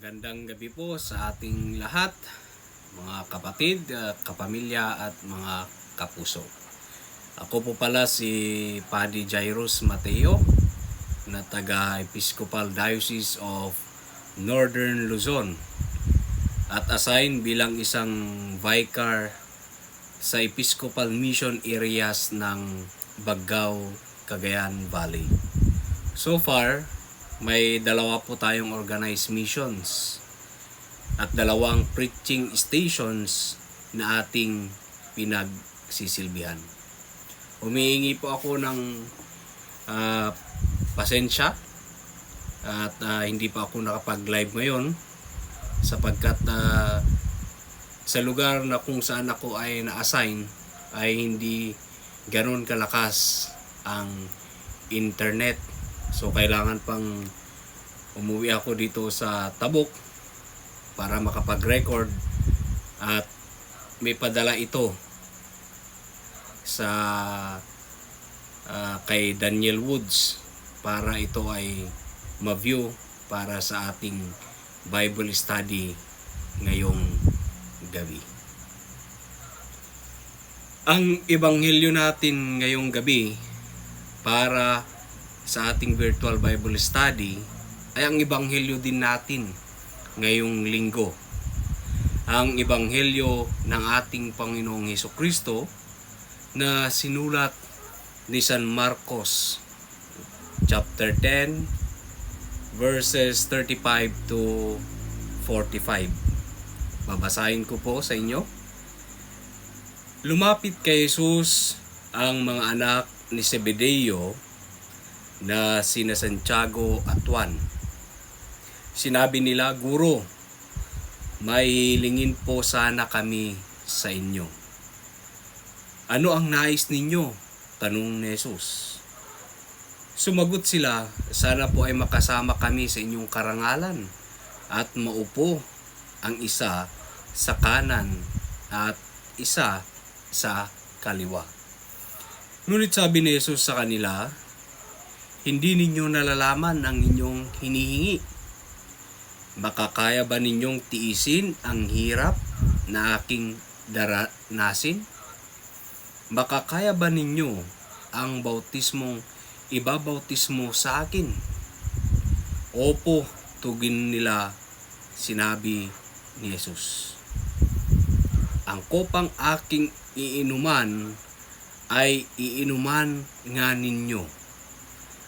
Magandang gabi po sa ating lahat, mga kapatid, kapamilya at mga kapuso. Ako po pala si Padre Jairus Mateo na taga-Episcopal Diocese of Northern Luzon at assigned bilang isang vicar sa Episcopal Mission areas ng Baggao, Cagayan Valley. So far, may dalawa po tayong organized missions at dalawang preaching stations na ating pinagsisilbihan. Humihingi po ako ng pasensya at hindi pa ako nakapag-live ngayon sapagkat sa lugar na kung saan ako ay na-assign ay hindi ganoon kalakas ang internet. So kailangan pang umuwi ako dito sa Tabuk para makapag-record at may padala ito sa kay Daniel Woods para ito ay ma-view para sa ating Bible study ngayong gabi. Ang ebanghelyo natin ngayong gabi para sa ating virtual Bible study ay ang ebanghelyo din natin ngayong linggo. Ang ebanghelyo ng ating Panginoong Hesukristo na sinulat ni San Marcos chapter 10 verses 35 to 45. Babasahin ko po sa inyo. Lumapit kay Jesus ang mga anak ni Zebedeo na sina Santiago at Juan. Sinabi nila, "Guro, may hilingin po sana kami sa inyo." "Ano ang nais ninyo?" tanong ni Jesus. Sumagot sila, "Sana po ay makasama kami sa inyong karangalan at maupo ang isa sa kanan at isa sa kaliwa." Ngunit sabi ni Jesus sa kanila, "Hindi ninyo nalalaman ang inyong hinihingi. Makakaya ba ninyong tiisin ang hirap na aking daranasin? Makakaya ba ninyo ang bautismong ibabautismo sa akin?" "Opo," tugin nila. Sinabi ni Jesus, "Ang kopang aking iinuman ay iinuman nga ninyo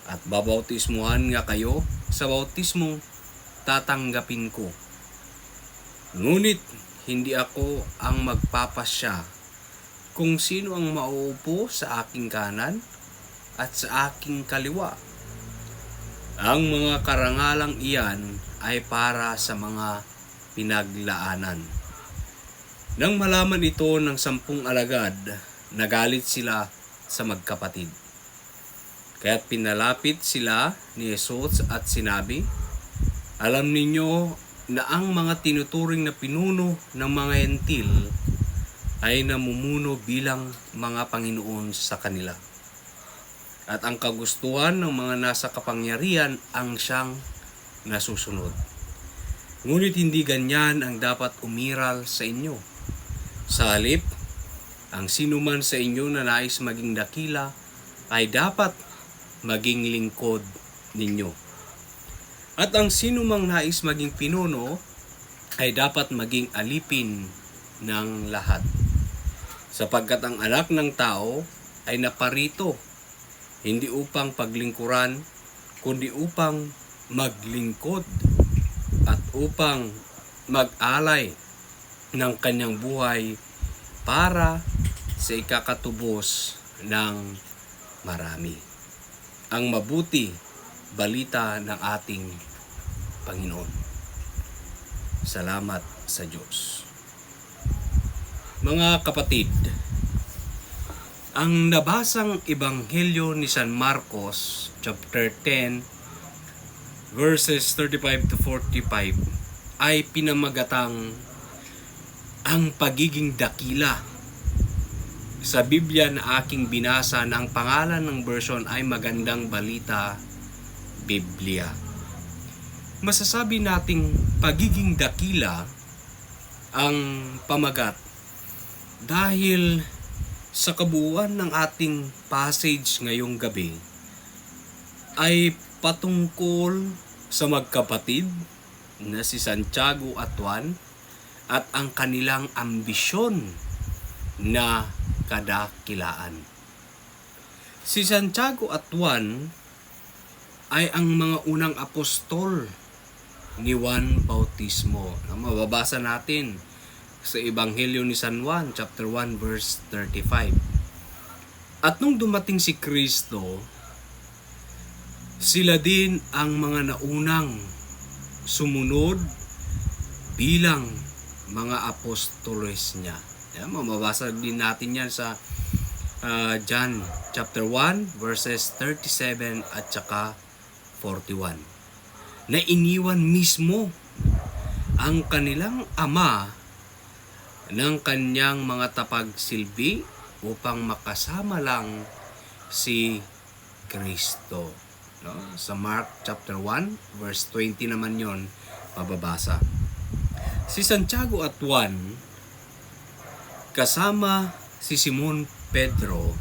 at babautismuhan nga kayo sa bautismong tatanggapin ko. Ngunit hindi ako ang magpapasya kung sino ang mauupo sa aking kanan at sa aking kaliwa. Ang mga karangalang iyan ay para sa mga pinaglaanan." Nang malaman ito ng 10 alagad, nagalit sila sa magkapatid. Kaya't pinalapit sila ni Jesus at sinabi, "Alam ninyo na ang mga tinuturing na pinuno ng mga hentil ay namumuno bilang mga Panginoon sa kanila. At ang kagustuhan ng mga nasa kapangyarihan ang siyang nasusunod. Ngunit hindi ganyan ang dapat umiral sa inyo. Sa halip, ang sinuman sa inyo na nais maging dakila ay dapat maging lingkod ninyo. At ang sinumang nais maging pinuno ay dapat maging alipin ng lahat. Sapagkat ang anak ng tao ay naparito, hindi upang paglingkuran, kundi upang maglingkod at upang mag-alay ng kanyang buhay para sa ikakatubos ng marami." Ang mabuti balita ng ating Panginoon. Salamat sa Diyos. Mga kapatid, ang nabasang ebanghelyo ni San Marcos chapter 10 verses 35 to 45 ay pinamagatang ang pagiging dakila. Sa Biblia na aking binasa na ang pangalan ng version ay Magandang Balita Biblia. masasabi nating pagiging dakila ang pamagat dahil sa kabuuan ng ating passage ngayong gabi ay patungkol sa magkapatid na si Santiago at Juan at ang kanilang ambisyon na kadakilaan. Si Santiago at Juan ay ang mga unang apostol ni Juan Bautismo na mababasa natin sa Ebanghelyo ni San Juan, chapter 1, verse 35. At nung dumating si Kristo, sila din ang mga naunang sumunod bilang mga apostoles niya. Yan, mababasa din natin yan sa John chapter 1 verses 37 at saka 41. Na iniwan mismo ang kanilang ama ng kanyang mga tapagsilbi upang makasama lang si Kristo. No? Sa Mark chapter 1 verse 20 naman yon mababasa. Si Santiago at Juan kasama si Simon Pedro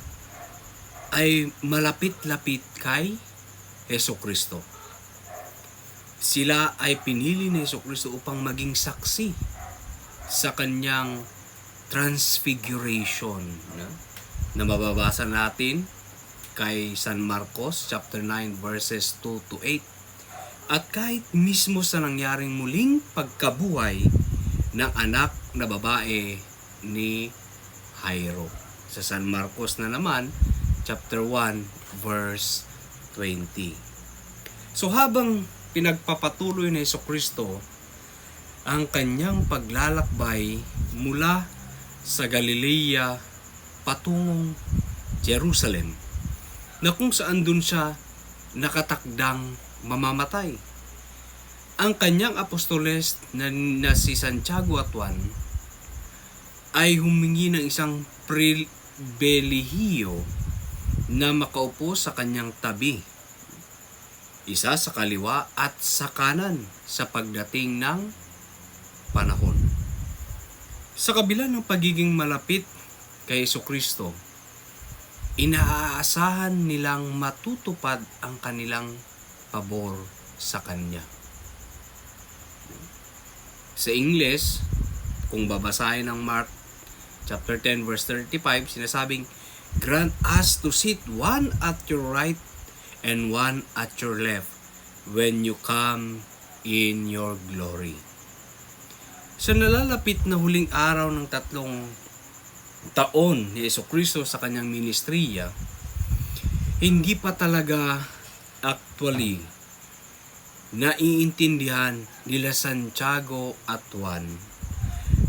ay malapit-lapit kay Hesukristo. Sila ay pinili ni Hesukristo upang maging saksi sa kanyang transfiguration, na mababasa natin kay San Marcos chapter 9 verses 2 to 8. At kahit mismo sa nangyaring muling pagkabuhay ng anak na babae ni Jairo. Sa San Marcos na naman, chapter 1, verse 20. So habang pinagpapatuloy ni Hesukristo ang kanyang paglalakbay mula sa Galilea patungong Jerusalem, na kung saan dun siya nakatakdang mamamatay, ang kanyang apostoles na si Santiago at Juan ay humingi ng isang pribilehiyo na makaupo sa kanyang tabi, isa sa kaliwa at sa kanan sa pagdating ng panahon. Sa kabila ng pagiging malapit kay Hesukristo, inaasahan nilang matutupad ang kanilang pabor sa Kanya. Sa Ingles, kung babasahin ng Mark chapter 10 verse 35, sinasabing, "Grant us to sit one at your right and one at your left when you come in your glory." Sa nalalapit na huling araw ng 3 taon ni Hesukristo sa kanyang ministriya, hindi pa talaga actually naiintindihan nila Santiago at Juan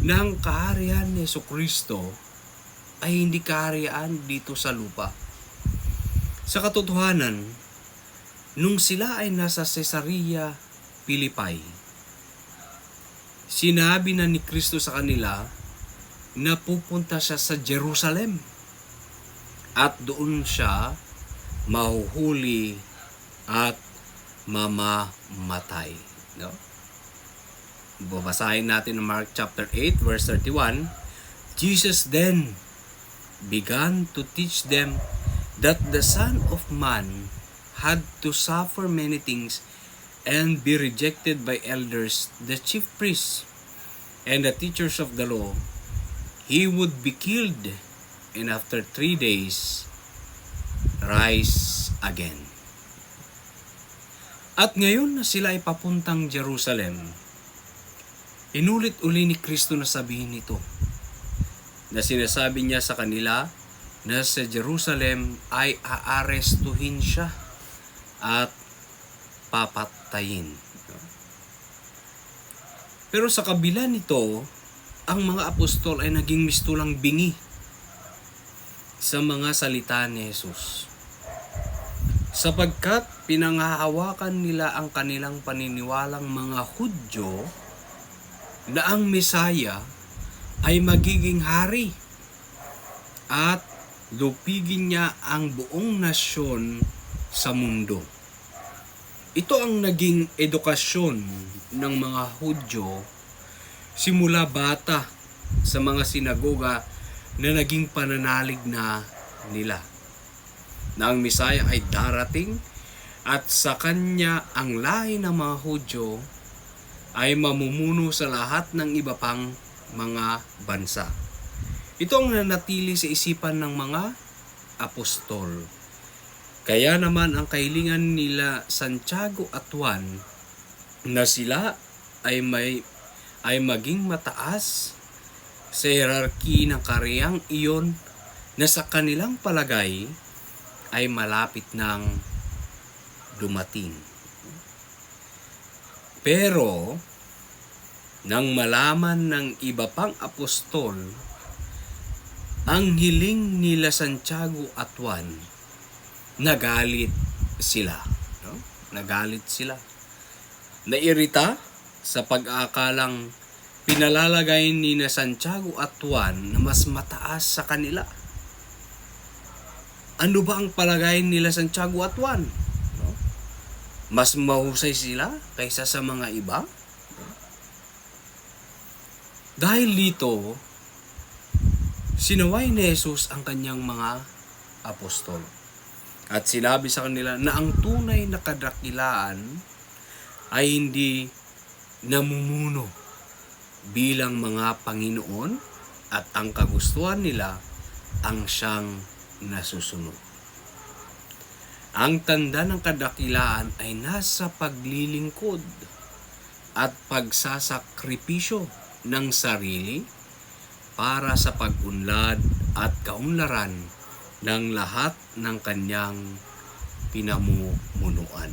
na ang kaharian ni Hesukristo ay hindi kaharian dito sa lupa. Sa katotohanan, nung sila ay nasa Caesarea Philippi, sinabi na ni Kristo sa kanila na pupunta siya sa Jerusalem at doon siya mahuhuli at mamamatay. No? Babasahin natin ng Mark chapter 8 verse 31. Jesus then began to teach them that the Son of Man had to suffer many things and be rejected by elders, the chief priests, and the teachers of the law. He would be killed, and after 3 days, rise again. At ngayon na sila ay papuntang Jerusalem, inulit-uli ni Kristo na sabihin ito, na sinasabi niya sa kanila na sa Jerusalem ay aarestuhin siya at papatayin. Pero sa kabila nito, ang mga apostol ay naging mistulang bingi sa mga salita ni Jesus, sapagkat pinanghahawakan nila ang kanilang paniniwalang mga Hudyo na ang Mesaya ay magiging hari at lupigin niya ang buong nasyon sa mundo. Ito ang naging edukasyon ng mga Hudyo simula bata sa mga sinagoga na naging pananalig na nila. Na ang Mesaya ay darating at sa kanya ang lahi ng mga Hudyo ay mamumuno sa lahat ng iba pang mga bansa. Ito ang nanatili sa isipan ng mga apostol. Kaya naman ang kahilingan nila Santiago at Juan na sila ay maging mataas sa hierarchy ng kariyang iyon na sa kanilang palagay ay malapit nang dumating. Pero nang malaman ng iba pang apostol ang hiling nila Santiago at Juan, nagalit sila. No? Nagalit sila. Nairita sa pag-aakalang pinalalagay ni na Santiago at Juan na mas mataas sa kanila. Ano ba ang palagay nila Santiago at Juan? No? Mas mahusay sila kaysa sa mga iba? No? Dahil dito, sinaway ni Jesus ang kanyang mga apostol. At sinabi sa kanila na ang tunay na kadakilaan ay hindi namumuno bilang mga Panginoon at ang kagustuhan nila ang siyang nasusunod. Ang tanda ng kadakilaan ay nasa paglilingkod at pagsasakripisyo ng sarili para sa pag-unlad at kaunlaran ng lahat ng kanyang pinamumunuan.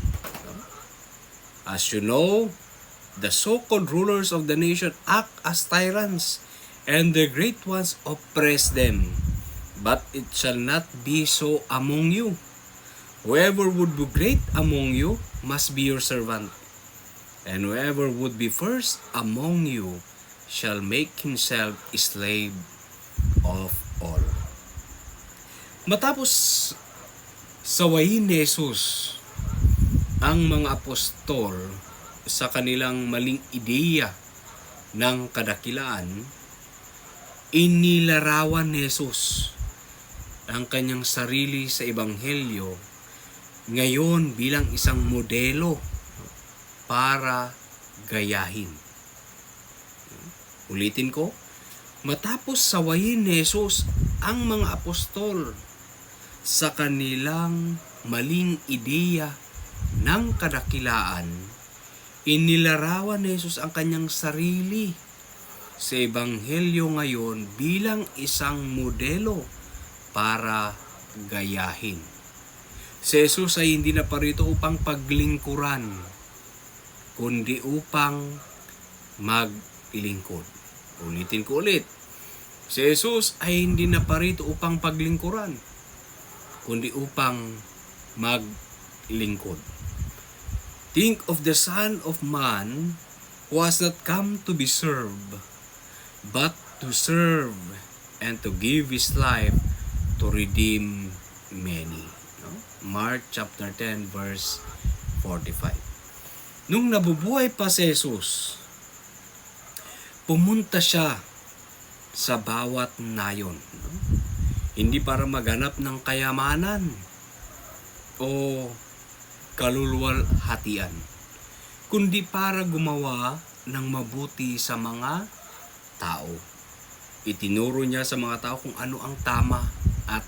As you know, the so-called rulers of the nation act as tyrants, and the great ones oppress them. But it shall not be so among you. Whoever would be great among you must be your servant, and whoever would be first among you shall make himself a slave of all. Matapos sawayin ni Jesus ang mga apostol sa kanilang maling ideya ng kadakilaan, inilarawan ni Jesus ang kanyang sarili sa Ebanghelyo ngayon bilang isang modelo para gayahin. Ulitin ko, matapos sawayin ni Jesus ang mga apostol sa kanilang maling ideya ng kadakilaan, inilarawan ni Jesus ang kanyang sarili sa Ebanghelyo ngayon bilang isang modelo para gayahin. Si Jesus ay hindi na parito upang paglingkuran, kundi upang maglingkod. Ulitin ko ulit. Si Jesus ay hindi na parito upang paglingkuran, kundi upang maglingkod. Think of the Son of Man who has not come to be served, but to serve and to give His life to redeem many. No? Mark chapter 10 verse 45. Nung nabubuhay pa si Jesus, pumunta siya sa bawat nayon. No? Hindi para maghanap ng kayamanan o kaluluwalhatian, kundi para gumawa ng mabuti sa mga tao. Itinuro niya sa mga tao kung ano ang tama at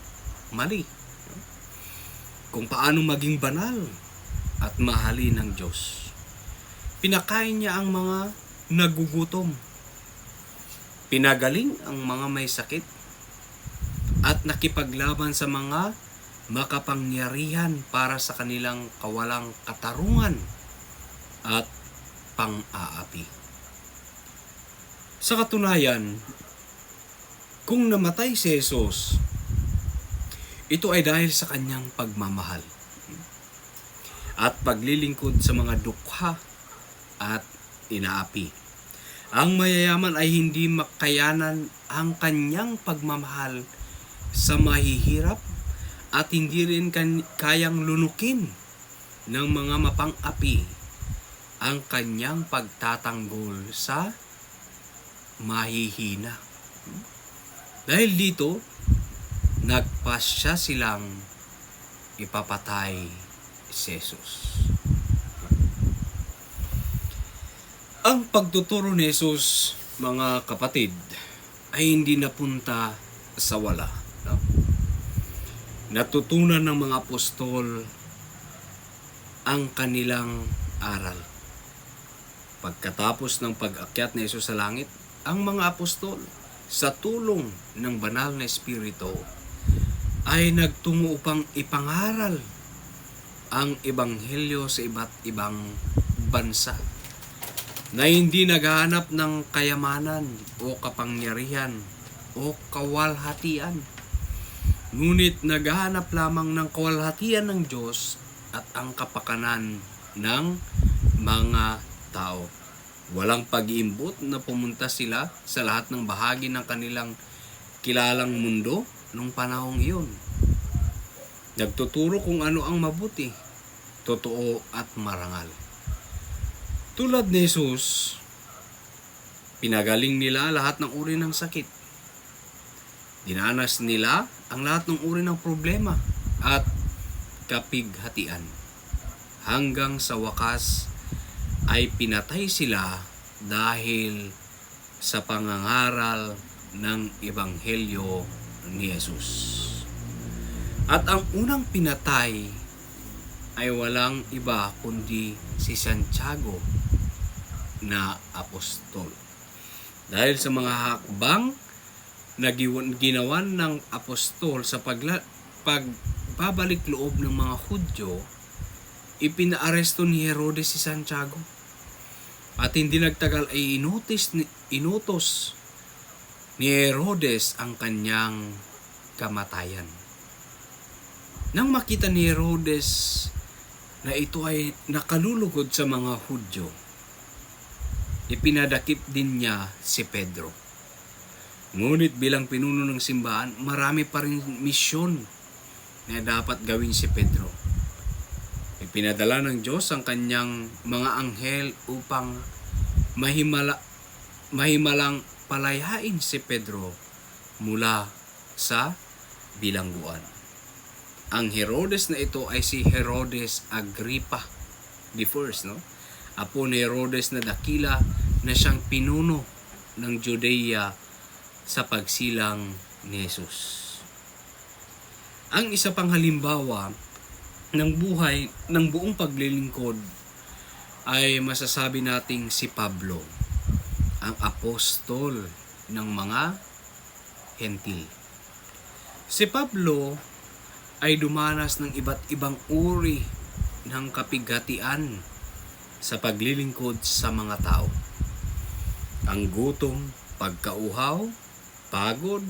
mali. Kung paano maging banal at mahalin ng Diyos. Pinakain niya ang mga nagugutom. Pinagaling ang mga may sakit. At nakipaglaban sa mga makapangyarihan para sa kanilang kawalang katarungan at pang-aapi. Sa katunayan, kung namatay si Jesus, ito ay dahil sa kanyang pagmamahal at paglilingkod sa mga dukha at inaapi. Ang mayayaman ay hindi makayanan ang kanyang pagmamahal sa mahihirap at hindi rin kayang lunukin ng mga mapang-api ang kanyang pagtatanggol sa mahihina. Dahil dito, nagpasya silang ipapatay si Jesus. Ang pagtuturo ni Jesus, mga kapatid, ay hindi napunta sa wala. No? Natutunan ng mga apostol ang kanilang aral. Pagkatapos ng pag-akyat ni Jesus sa langit, ang mga apostol sa tulong ng banal na Espiritu ay nagtungo upang ipangaral ang ebanghelyo sa iba't ibang bansa na hindi naghahanap ng kayamanan o kapangyarihan o kawalhatian. Ngunit naghahanap lamang ng kawalhatian ng Diyos at ang kapakanan ng mga tao. Walang pag-iimbot na pumunta sila sa lahat ng bahagi ng kanilang kilalang mundo nung panahong iyon. Nagtuturo kung ano ang mabuti, totoo at marangal. Tulad ni Jesus, pinagaling nila lahat ng uri ng sakit. Dinanas nila ang lahat ng uri ng problema at kapighatian. Hanggang sa wakas ay pinatay sila dahil sa pangangaral ng ebanghelyo ni Jesus. At ang unang pinatay ay walang iba kundi si Santiago na apostol. Dahil sa mga hakbang na ginawan ng apostol sa pagbabalik loob ng mga Hudyo, ipinaaresto ni Herodes si Santiago. At hindi nagtagal ay inutos ni Herodes ang kanyang kamatayan. Nang makita ni Herodes na ito ay nakalulugod sa mga Hudyo, ipinadakip din niya si Pedro. Ngunit bilang pinuno ng simbahan, marami pa rin misyon na dapat gawin si Pedro. Ipinadala ng Diyos ang kanyang mga anghel upang mahimalang palayain si Pedro mula sa bilangguan. Ang Herodes na ito ay si Herodes Agrippa the first, no? Apo ni Herodes na dakila na siyang pinuno ng Judea sa pagsilang ni Jesus. Ang isa pang halimbawa ng buhay ng buong paglilingkod ay masasabi nating si Pablo, ang apostol ng mga hentil. Si Pablo ay dumanas ng iba't ibang uri ng kapighatian sa paglilingkod sa mga tao. Ang gutom, pagkauhaw, pagod,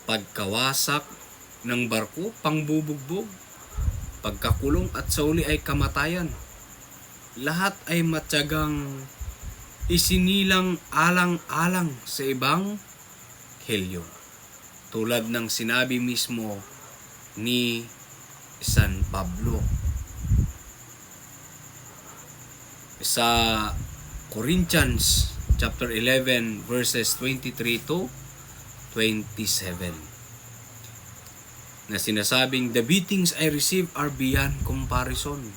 pagkawasak ng barko, pangbubugbog, pagkakulong at sa uli ay kamatayan. Lahat ay matyagang isinilang alang-alang sa ibang helyo. Tulad ng sinabi mismo ni San Pablo sa Corinthians chapter 11 verses 23 to 27 na sinasabing, "The beatings I received are beyond comparison.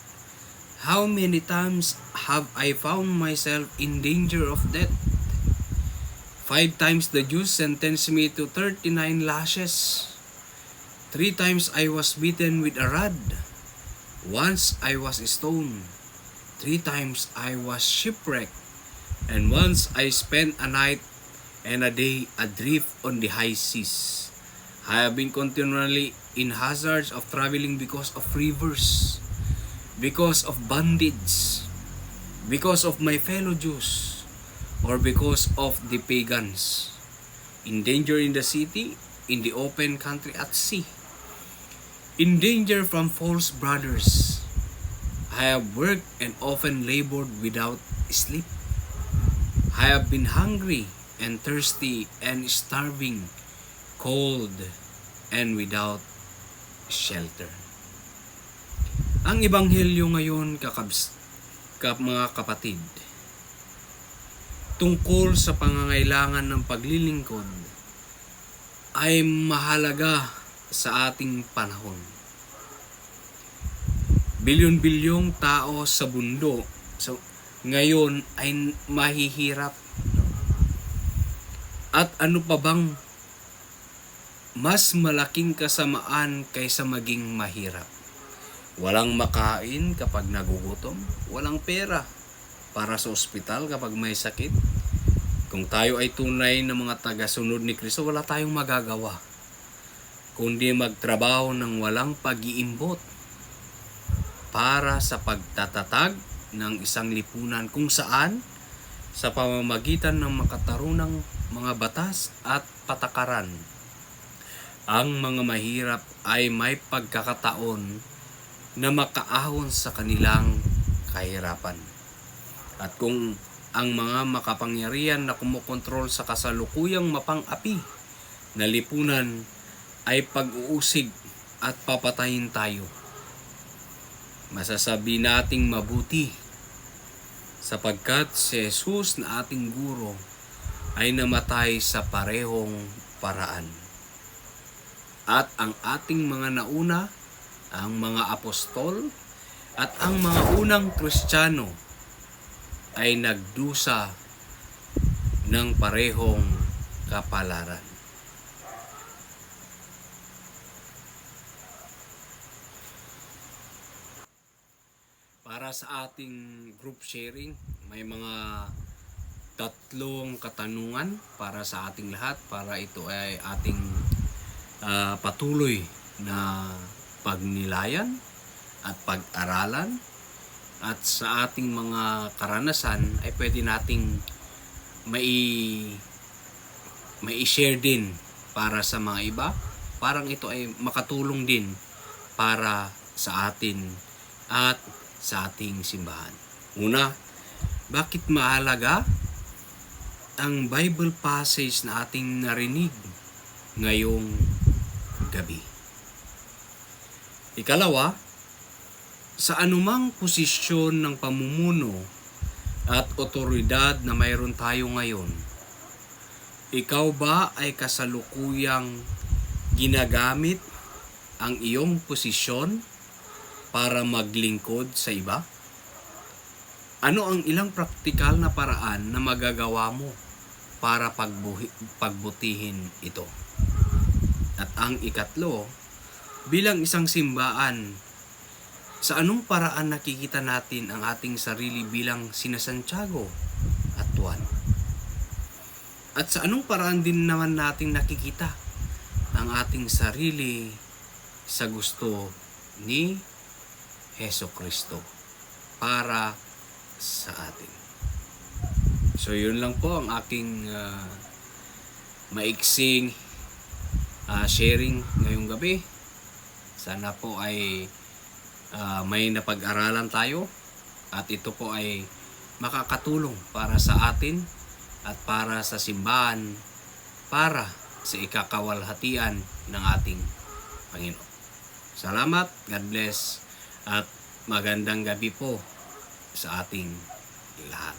How many times have I found myself in danger of death? 5 times the Jews sentenced me to 39 lashes. 3 times I was beaten with a rod. Once I was stoned. 3 times I was shipwrecked. And once I spent a night and a day adrift on the high seas. I have been continually in hazards of traveling because of rivers, because of bandits, because of my fellow Jews, or because of the pagans. In danger in the city, in the open country at sea. In danger from false brothers. I have worked and often labored without sleep. I have been hungry and thirsty and starving, cold and without shelter." Ang ebanghelyo ngayon, mga kapatid, tungkol sa pangangailangan ng paglilingkod ay mahalaga sa ating panahon. Bilyon-bilyong tao sa mundo ngayon ay mahihirap. At ano pa bang mas malaking kasamaan kaysa maging mahirap? Walang makain kapag nagugutom, walang pera para sa ospital kapag may sakit. Kung tayo ay tunay na mga tagasunod ni Kristo, wala tayong magagawa kundi magtrabaho ng walang pag-iimbot para sa pagtatatag ng isang lipunan kung saan sa pamamagitan ng makatarunang mga batas at patakaran, ang mga mahirap ay may pagkakataon na makaahon sa kanilang kahirapan. At kung ang mga makapangyarihan na kumokontrol sa kasalukuyang mapang-api na lipunan ay pag-uusig at papatayin tayo, masasabi nating mabuti sapagkat si Jesus na ating guro ay namatay sa parehong paraan. At ang ating mga nauna, ang mga apostol at ang mga unang Kristiyano ay nagdusa ng parehong kapalaran. Para sa ating group sharing, may mga tatlong katanungan para sa ating lahat, para ito ay ating patuloy na pagnilayan at pag-aralan, at sa ating mga karanasan ay pwede nating mai-share din para sa mga iba. Parang ito ay makatulong din para sa atin at sa ating simbahan. Una, bakit mahalaga ang Bible passage na ating narinig ngayong gabi? Ikalawa, sa anumang posisyon ng pamumuno at otoridad na mayroon tayo ngayon, ikaw ba ay kasalukuyang ginagamit ang iyong posisyon para maglingkod sa iba? Ano ang ilang praktikal na paraan na magagawa mo para pagbutihin ito? At ang ikatlo, bilang isang simbahan, sa anong paraan nakikita natin ang ating sarili bilang sina Santiago at Juan? At sa anong paraan din naman natin nakikita ang ating sarili sa gusto ni Hesukristo para sa atin? So yun lang po ang aking maiksing sharing ngayong gabi. Sana po ay may napag-aralan tayo at ito po ay makakatulong para sa atin at para sa simbahan, para sa ikakawalhatian ng ating Panginoon. Salamat, God bless, at magandang gabi po sa ating lahat.